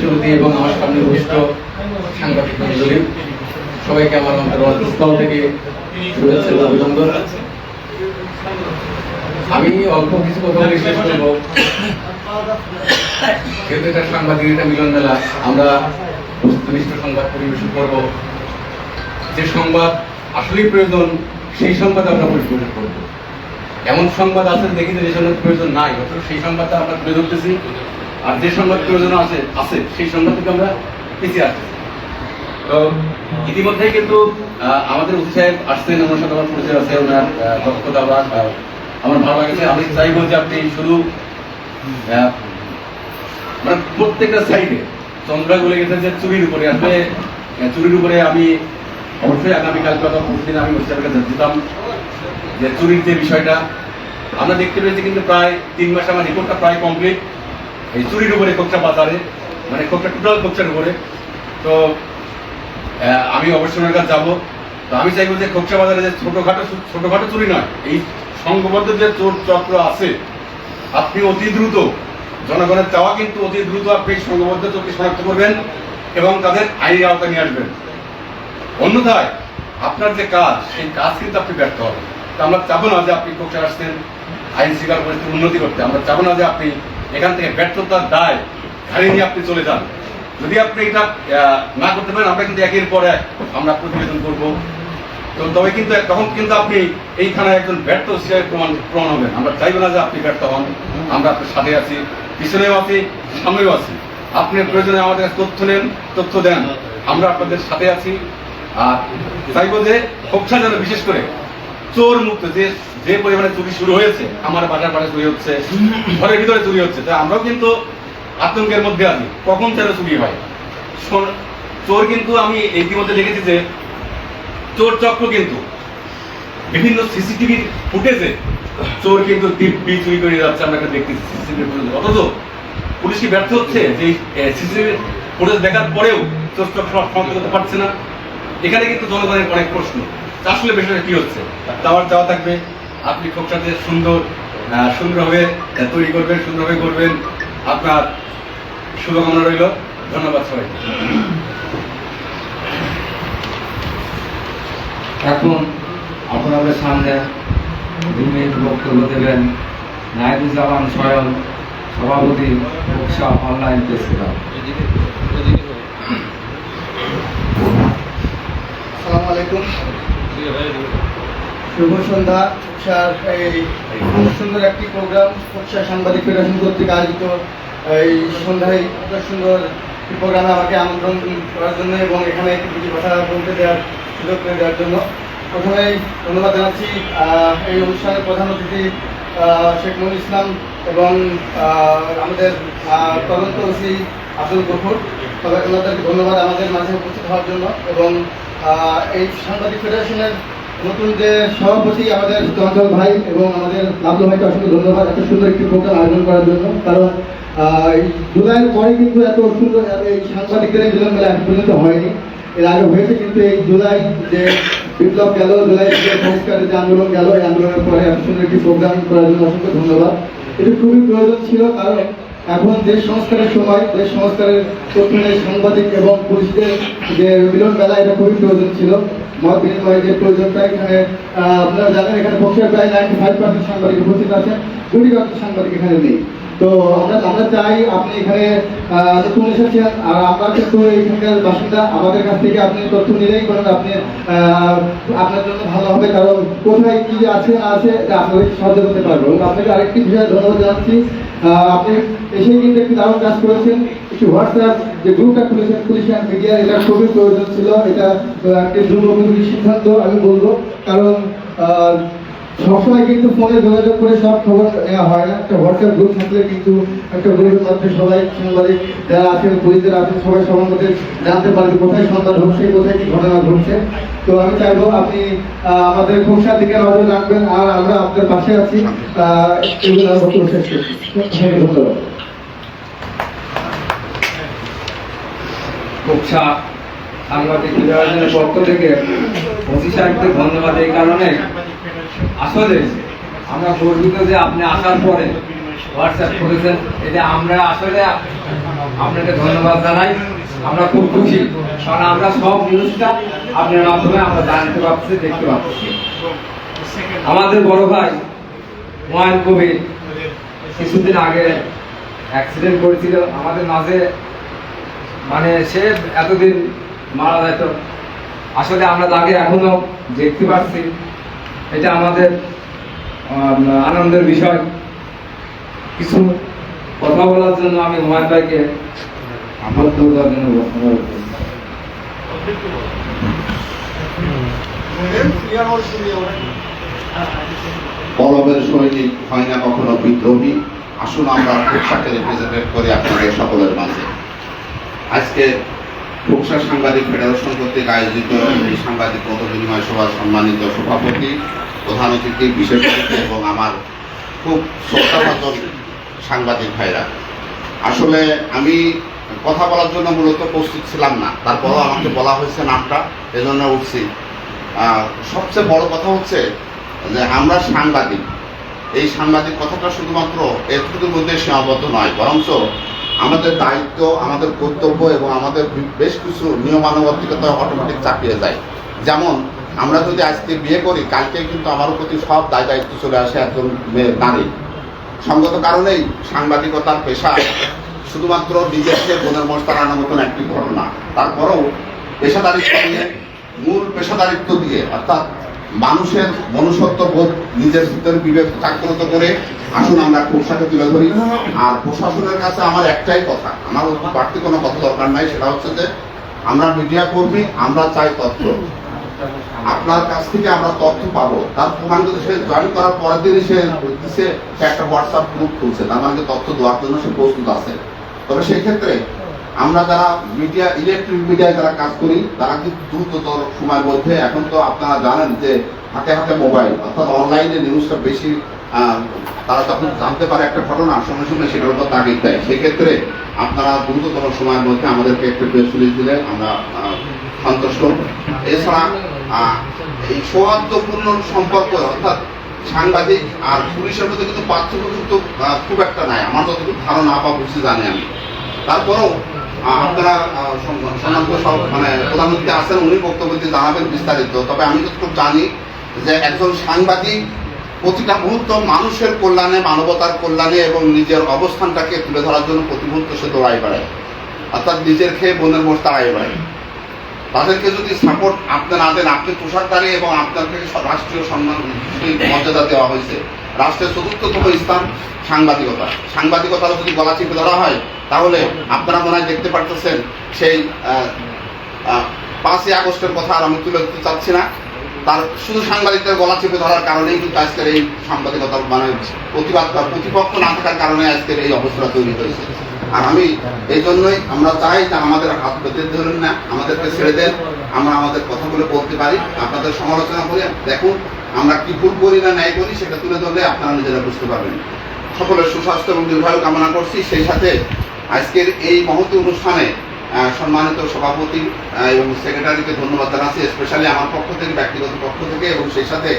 শুরুতে এবং আমার সামনে উপস্থিত সাংবাদিক মণ্ডলী সবাইকে আমার অন্তরস্থল থেকে শুভেচ্ছা ও অভিনন্দন। আমি অল্প কিছু কথা বলে শেষ করব। যেহেতু এটা সাংবাদিক, এটা মিলন মেলা, আমরা বস্তুনিষ্ঠ সংবাদ পরিবেশন করব। যে সংবাদ আসলেই প্রয়োজন সেই সংবাদ আমরা পরিবেশন করব। এমন সংবাদ আছে দেখি যে সংবাদ প্রয়োজন নাই, অথচ সেই সংবাদটা আমরা তুলে ধরতেছি, আর যে সংবাদ প্রয়োজন আছে সেই সংবাদ থেকে আমরা পিছিয়ে আসতেছি। তো ইতিমধ্যেই কিন্তু আমাদের অতি সাহেব আসছেন, আমার সাথে আমার পরিচয় আছে, ওনার দক্ষতা আমার ভালো লাগছে। আমি চাইবো যে আপনি শুধু মানে প্রত্যেকটা সাইডে চন্দ্রা বলে গেছে যে চুরির উপরে আসলে চুরির উপরে আমি অবশ্যই আগামীকাল কথা প্রতিদিন আমি ওই সাহেবের কাছে যেতাম যে চুরির যে বিষয়টা আমরা দেখতে পেয়েছি, কিন্তু প্রায় 3 মাস আমার রিপোর্টটা প্রায় কমপ্লিট এই চুরির উপরে, খোকসা বাজারে, মানে খোকসা টোটাল খোকসার উপরে। তো আমি অবশ্যই ওনার কাছে যাবো। তো আমি চাইবো যে খোকসা বাজারে যে ছোটখাটো চুরি নয়, এই সংঘবদ্ধ যে চোর চক্র আছে, আপনি অতি দ্রুত, জনগণের চাওয়া কিন্তু অতি দ্রুত আপনি সংঘবদ্ধ চোরকে শনাক্ত করবেন এবং তাদের আইনের আওতায় নিয়ে আসবেন। অন্যথায় আপনার যে কাজ, সেই কাজ কিন্তু আপনি ব্যর্থ হবেন। আমরা চাবো না যে আপনি খোকসা আসছেন আইন শৃঙ্খলা পরিস্থিতি উন্নতি করতে, আমরা চাবো না যে আপনি এখান থেকে ব্যর্থতার দায় ঘাড়ি নিয়ে আপনি চলে যান। যদি আপনি এটা না করতে পারেন, আমরা কিন্তু একের পর এক আমরা প্রতিবেদন করব। তো তবে কিন্তু তখন কিন্তু আপনি এই থানায় একজন ব্যর্থ হিসেবে প্রমাণ হবেন। আমরা চাইবো না যে আপনি ব্যর্থ হন। আমরা আপনার সাথে আছি, পিছনেও আছি, সামনেও আছি। আপনি প্রয়োজনে আমাদের কাছে তথ্য নেন, তথ্য দেন, আমরা আপনাদের সাথে আছি। আর চাইবো যে খোকসা যেন বিশেষ করে চোর মুক্ত, যে পরিমাণে চুরি শুরু হয়েছে, আমার বাসার পাশে চুরি হচ্ছে, ঘরের ভিতরে চুরি হচ্ছে, তাই আমরাও কিন্তু আতঙ্কের মধ্যে আছি কখন যেন চুরি হয়। চোর কিন্তু আমি ইতিমধ্যে দেখেছি যে চোর চক্র কিন্তু বিভিন্ন সিসিটিভির ফুটেজে চোর কিন্তু দিব্যি চুরি করে যাচ্ছে, আমরা একটা দেখতেছি সিসিটিভি ফুটেজ। অথচ পুলিশ কি ব্যর্থ হচ্ছে যে সিসিটিভি ফুটেজ দেখার পরেও চোর চক্র শনাক্ত করতে পারছে না? এখানে কিন্তু জনগণের অনেক প্রশ্ন, আসলে বিষয়টা কি হচ্ছে। যাওয়ার যাওয়া থাকবে, আপনি খোকসাতে সুন্দরভাবে তৈরি করবেন, সুন্দরভাবে করবেন। আপনার শুভকামনা রইল। ধন্যবাদ সবাইকে। এখন আপনাদের সামনে 2 মিনিট বক্তব্য দেবেন নাইদুজ্জামান স্বয়ং, সভাপতি খোকসা অনলাইন প্রেস ক্লাব। আসসালামু আলাইকুম, শুভ সন্ধ্যা। খোকসার এই খুব সুন্দর একটি প্রোগ্রাম, খোকসা সাংবাদিক ফেডারেশন কর্তৃক আয়োজিত এই সন্ধ্যায় এত সুন্দর প্রোগ্রামে আমাকে আমন্ত্রণ করার জন্য এবং এখানে কিছু কথা বলতে দেওয়ার সুযোগ করে দেওয়ার জন্য প্রথমেই ধন্যবাদ জানাচ্ছি এই অনুষ্ঠানের প্রধান অতিথি শেখ মনিরুল ইসলাম এবং আমাদের তদন্ত ওসি আব্দুল গফুর। তবে ওনাদেরকে ধন্যবাদ আমাদের মাঝে উপস্থিত হওয়ার জন্য। এবং এই সাংবাদিক ফেডারেশনের নতুন যে সভাপতি আমাদের চঞ্চল ভাই এবং আমাদের লাভলু ভাইকে অসংখ্য ধন্যবাদ এত সুন্দর একটি প্রোগ্রাম আয়োজন করার জন্য। কারণ জুলাইয়ের পরে কিন্তু এত সুন্দর এই সাংবাদিকদের এই মিলন মেলা এখন পর্যন্ত হয়নি। এর আগে হয়েছে, কিন্তু এই জুলাই যে বিপ্লব গেল, জুলাই যে সংস্কারের যে আন্দোলন গেল, এই আন্দোলনের পরে এত সুন্দর একটি প্রোগ্রাম করার জন্য অসংখ্য ধন্যবাদ। এটি খুবই প্রয়োজন ছিল, কারণ এখন দেশ সংস্কারের সময়, দেশ সংস্কারের প্রথমে সাংবাদিক এবং পুলিশদের যে মিলন মেলা, এটা খুবই প্রয়োজন ছিল। মত বিনিময়ের যে প্রয়োজনটা এখানে আপনারা জানেন, এখানে পক্ষের প্রায় 95% সাংবাদিক উপস্থিত আছেন, 2% সাংবাদিক এখানে নেই। তো আমরা চাই আপনি এখানে নতুন এসেছেন, আর আমরা কিন্তু এখানকার বাসিন্দা, আমাদের কাছ থেকে আপনি তথ্য নিলেই করেন আপনি আপনার জন্য ভালো হবে। কারণ কোথায় কি আছে না আছে এটা আপনাদের সাহায্য করতে পারবো। এবং আপনাকে আরেকটি বিষয়ে ধন্যবাদ জানাচ্ছি, আপনি এসেই কিন্তু একটি দারুণ কাজ করেছেন। একটি হোয়াটসঅ্যাপ যে গ্রুপটা খুলেছেন পুলিশ অ্যান্ড মিডিয়া, এটা খুবই প্রয়োজন ছিল। এটা একটি দুর্নীতি সিদ্ধান্ত আমি বলবো, কারণ সবসময় কিন্তু ফোনে যোগাযোগ করে সব খবর নেওয়া হয় না। একটা হোয়াটসঅ্যাপ গ্রুপ থাকলে কিন্তু একটা গ্রুপের মাধ্যমে সবাই সাংবাদিক যারা আছেন, পুলিশরা আছেন, সবাই সবার মধ্যে জানতে পারবে কোথায় সংবাদ ঘটছে, কোথায় কি ঘটনা ঘটছে। তো আমি চাইবো আপনি আমাদের খোকসার দিকে নজর রাখবেন, আর আমরা আপনাদের পাশে আছি। ধন্যবাদ। খোকসা সাংবাদিক ফেডারেশনের পক্ষ থেকে ওসি সাহেবকে ধন্যবাদ এই কারণে, আসলে আমরা গর্বিত যে আপনি আসার পরে হোয়াটসঅ্যাপ করেছেন। এটা আমরা আসলে আপনাকে ধন্যবাদ জানাই। আমরা খুব খুশি, কারণ আমরা সব নিউজটা আপনার মাধ্যমে আমরা জানতে পারছি, দেখতে পাচ্ছি। আমাদের বড় ভাই হুমায়ুন কবির কিছুদিন আগে অ্যাক্সিডেন্ট করেছিল আমাদের মাঝে, মানে সে এতদিন মারা যেত। আসলে আমরা তাকে এখনো দেখতে পাচ্ছি, এটা আমাদের আনন্দের বিষয়। কিছু কথা বলার জন্য আমি হুমায়ুন ভাইকে আমন্ত্রণ দেওয়ার জন্য অনুরোধ করছি। পলবের সৈনিক হয় না কখনো বিদ্রোহী। আসুন আমরা খোকসাকে রিপ্রেজেন্টেট করি আপনাদের সকলের মাঝে। আজকে খোকসা সাংবাদিক ফেডারেশন কর্তৃক আয়োজিত এই সাংবাদিক মত বিনিময় সভার সম্মানিত সভাপতি, প্রধান অতিথি, বিশেষ অতিথি এবং আমার খুব শ্রদ্ধাভাজন সাংবাদিক ভাইরা, আসলে আমি কথা বলার জন্য মূলত প্রস্তুত ছিলাম না, তারপরও আমাকে বলা হয়েছে নামটা, এজন্য উঠছি। সবচেয়ে বড় কথা হচ্ছে যে আমরা সাংবাদিক, এই সাংবাদিক কথাটা শুধুমাত্র এতটুকুর মধ্যে সীমাবদ্ধ নয়, বরঞ্চ আমাদের দায়িত্ব, আমাদের কর্তব্য এবং আমাদের বেশ কিছু নিয়মানুবর্তিকতা অটোমেটিক চাপিয়ে যায়। যেমন আমরা যদি আজকে বিয়ে করি, কালকে কিন্তু আমার প্রতি সব দায় দায়িত্ব চলে আসে একজন নারী। সঙ্গত কারণেই সাংবাদিকতার পেশা শুধুমাত্র নিজেকে বোনের মস্তার আনার মতন একটি ঘটনা। তারপরেও পেশাদারিত্ব নিয়ে, মূল পেশাদারিত্ব দিয়ে, অর্থাৎ মানুষের মনুষ্যত্ব বোধ নিজের ভিতরে বিবেক জাগ্রত করে আসুন আমরা খোকসাকে তুলে ধরি। আর প্রশাসনের কাছে আমার একটাই কথা, আমার বাড়তি কোনো কথা দরকার নাই, সেটা হচ্ছে যে আমরা মিডিয়া কর্মী, আমরা চাই তথ্য। আপনার কাছ থেকে আমরা তথ্য পাবো, তার প্রমাণ যদি সে জয়েন করার পরের দিনই সে একটা হোয়াটসঅ্যাপ গ্রুপ খুলছে, তার মানে তথ্য দেওয়ার জন্য সে প্রস্তুত আছে। তবে সেই ক্ষেত্রে আমরা যারা মিডিয়া, ইলেকট্রিক মিডিয়ায় যারা কাজ করি, তারা কিন্তু দ্রুততর সময়ের মধ্যে, এখন তো আপনারা জানেন যে হাতে হাতে মোবাইল, অর্থাৎ অনলাইনে নিউজটা বেশি, তারা যখন জানতে পারে একটা ঘটনা, সঙ্গে সঙ্গে সেটার উপর তাগিদ দেয়। সেক্ষেত্রে আপনারা দ্রুততর সময়ের মধ্যে আমাদেরকে একটু প্রেস রিলিজ দিলে আমরা সন্তুষ্ট। এছাড়া এই সৌহার্দ্যপূর্ণ সম্পর্ক, অর্থাৎ সাংবাদিক আর পুলিশের মধ্যে কিন্তু পার্থক্য কিন্তু খুব একটা নাই, আমার যতটুকু ধারণা বা বুঝতে জানি আমি। তারপরেও আপনারা সম্মানিত সব মানে প্রধানমন্ত্রী আছেন, উনি বক্তব্য দিয়ে জানাবেন বিস্তারিত। তবে আমি যতটুকু জানি যে একজন সাংবাদিক প্রতিটা মুহূর্ত মানুষের কল্যাণে, মানবতার কল্যাণে এবং নিজের অবস্থানটাকে তুলে ধরার জন্য প্রতি মুহূর্ত সে দৌড়াই বেড়ায়, অর্থাৎ নিজের খেয়ে বোনের মোষ তাড়াই বেড়ায়। তাদেরকে যদি সাপোর্ট আপনি না দেন, আপনি তুষারধারী এবং আপনাকে রাষ্ট্রীয় সম্মান মর্যাদা দেওয়া হয়েছে, রাষ্ট্রের চতুর্থতম স্থান সাংবাদিকতা। সাংবাদিকতারও যদি গলা চিপে ধরা হয়, তাহলে আপনারা মনে হয় দেখতে পারতেছেন সেই 5ই আগস্টের কথা আর আমি তুলে ধরতে চাচ্ছি না, তার শুধু সাংবাদিকদের গলা চেপে ধরার কারণেই কিন্তু আজকের এই সাংবাদিকতার মানে প্রতিবাদ বা প্রতিপক্ষ না থাকার কারণে আজকের এই অবস্থা তৈরি হয়েছে। আর আমি এই জন্যই আমরা চাই যে আমাদের হাত পেতে ধরেন না, আমাদেরকে ছেড়ে দেন, আমরা আমাদের কথাগুলো বলতে পারি, আপনাদের সমালোচনা করে দেখুন আমরা কি ভুল করি না ন্যায় করি, সেটা তুলে ধরলে আপনারা নিজেরা বুঝতে পারবেন। সকলের সুস্বাস্থ্য এবং দীর্ঘায়ু কামনা করছি। সেই সাথে আজকের এই মহতী অনুষ্ঠানে সম্মানিত সভাপতি এবং সেক্রেটারিকে ধন্যবাদ জানাচ্ছি, স্পেশালি আমার পক্ষ থেকে, ব্যক্তিগত পক্ষ থেকে, এবং সেই সাথে